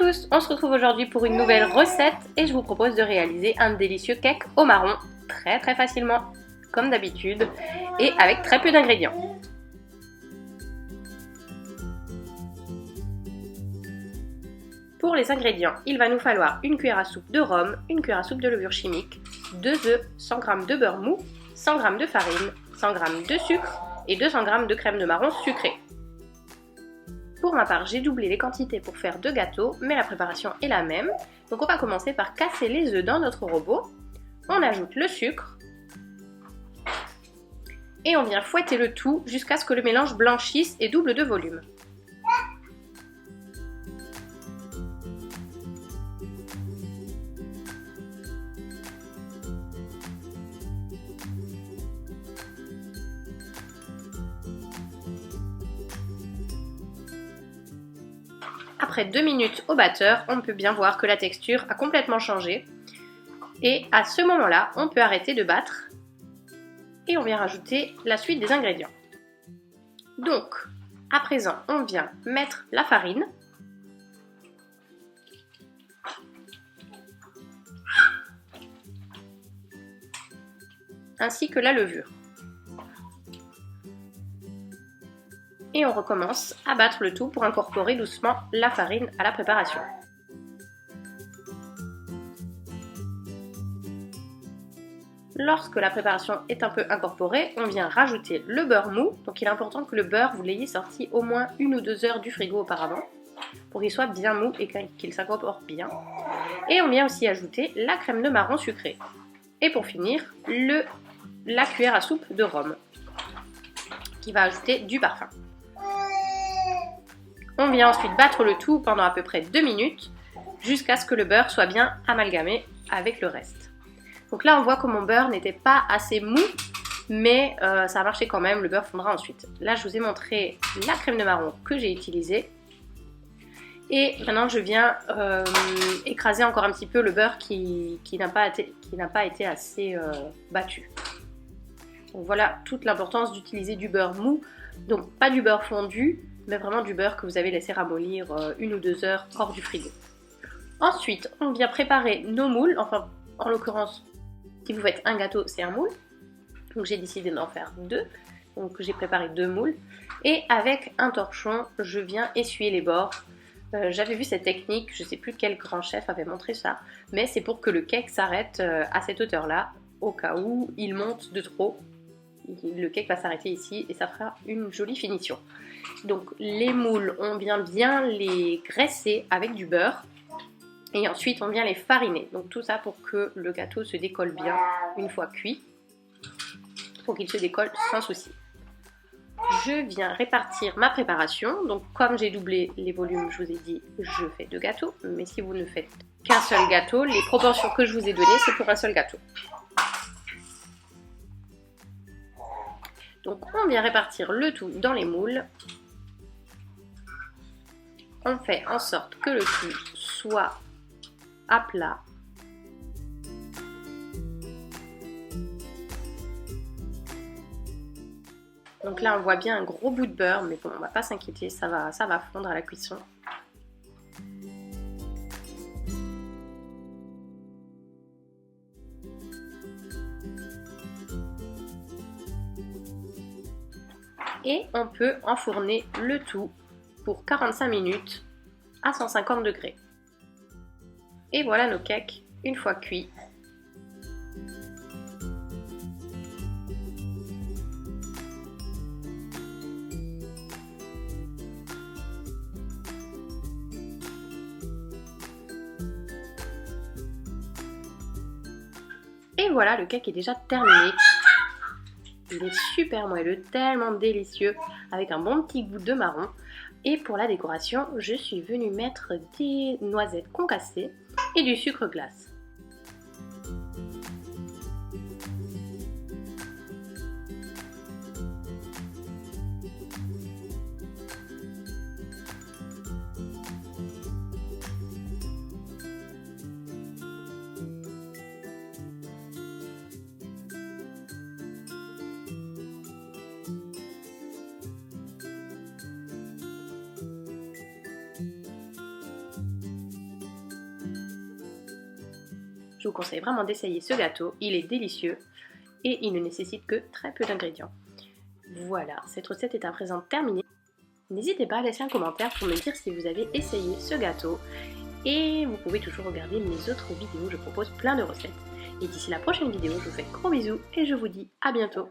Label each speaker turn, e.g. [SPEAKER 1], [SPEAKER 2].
[SPEAKER 1] tous, on se retrouve aujourd'hui pour une nouvelle recette et je vous propose de réaliser un délicieux cake au marron très facilement, comme d'habitude, et avec très peu d'ingrédients. Pour les ingrédients, il va nous falloir une cuillère à soupe de rhum, une cuillère à soupe de levure chimique, 2 œufs, 100 g de beurre mou, 100 g de farine, 100 g de sucre et 200 g de crème de marron sucrée. Pour ma part, j'ai doublé les quantités pour faire 2 gâteaux, mais la préparation est la même. Donc on va commencer par casser les œufs dans notre robot. On ajoute le sucre et on vient fouetter le tout jusqu'à ce que le mélange blanchisse et double de volume. Après 2 minutes au batteur, on peut bien voir que la texture a complètement changé. Et à ce moment-là, on peut arrêter de battre et on vient rajouter la suite des ingrédients. Donc, à présent, on vient mettre la farine. Ainsi que la levure. Et on recommence à battre le tout pour incorporer doucement la farine à la préparation. Lorsque la préparation est un peu incorporée, on vient rajouter le beurre mou. Donc il est important que le beurre, vous l'ayez sorti au moins 1 ou 2 heures du frigo auparavant pour qu'il soit bien mou et qu'il s'incorpore bien. Et on vient aussi ajouter la crème de marron sucrée. Et pour finir, la cuillère à soupe de rhum qui va ajouter du parfum. On vient ensuite battre le tout pendant à peu près 2 minutes jusqu'à ce que le beurre soit bien amalgamé avec le reste. Donc là on voit que mon beurre n'était pas assez mou, mais ça a marché quand même, le beurre fondra ensuite. Là je vous ai montré la crème de marron que j'ai utilisée. Et maintenant je viens écraser encore un petit peu le beurre qui n'a pas été assez battu. Donc voilà toute l'importance d'utiliser du beurre mou, donc pas du beurre fondu, mais vraiment du beurre que vous avez laissé ramollir 1 ou 2 heures hors du frigo. Ensuite, on vient préparer nos moules, enfin en l'occurrence, si vous faites un gâteau, c'est un moule. Donc j'ai décidé d'en faire 2, donc j'ai préparé 2 moules. Et avec un torchon, je viens essuyer les bords. J'avais vu cette technique, je ne sais plus quel grand chef avait montré ça, mais c'est pour que le cake s'arrête à cette hauteur-là, au cas où il monte de trop. Le cake va s'arrêter ici et ça fera une jolie finition. Donc les moules, on vient bien les graisser avec du beurre et ensuite on vient les fariner. Donc tout ça pour que le gâteau se décolle bien une fois cuit, pour qu'il se décolle sans souci. Je viens répartir ma préparation. Donc comme j'ai doublé les volumes, je vous ai dit je fais 2 gâteaux, mais si vous ne faites qu'un seul gâteau, les proportions que je vous ai données c'est pour un seul gâteau. Donc on vient répartir le tout dans les moules. On fait en sorte que le tout soit à plat. Donc là on voit bien un gros bout de beurre, mais bon on va pas s'inquiéter, ça va fondre à la cuisson. Et on peut enfourner le tout pour 45 minutes à 150 degrés. Et voilà nos cakes une fois cuits. Et voilà, le cake est déjà terminé. Il est super moelleux, tellement délicieux, avec un bon petit goût de marron. Et pour la décoration, je suis venue mettre des noisettes concassées et du sucre glace. Je vous conseille vraiment d'essayer ce gâteau, il est délicieux et il ne nécessite que très peu d'ingrédients. Voilà, cette recette est à présent terminée. N'hésitez pas à laisser un commentaire pour me dire si vous avez essayé ce gâteau. Et vous pouvez toujours regarder mes autres vidéos, je propose plein de recettes. Et d'ici la prochaine vidéo, je vous fais gros bisous et je vous dis à bientôt.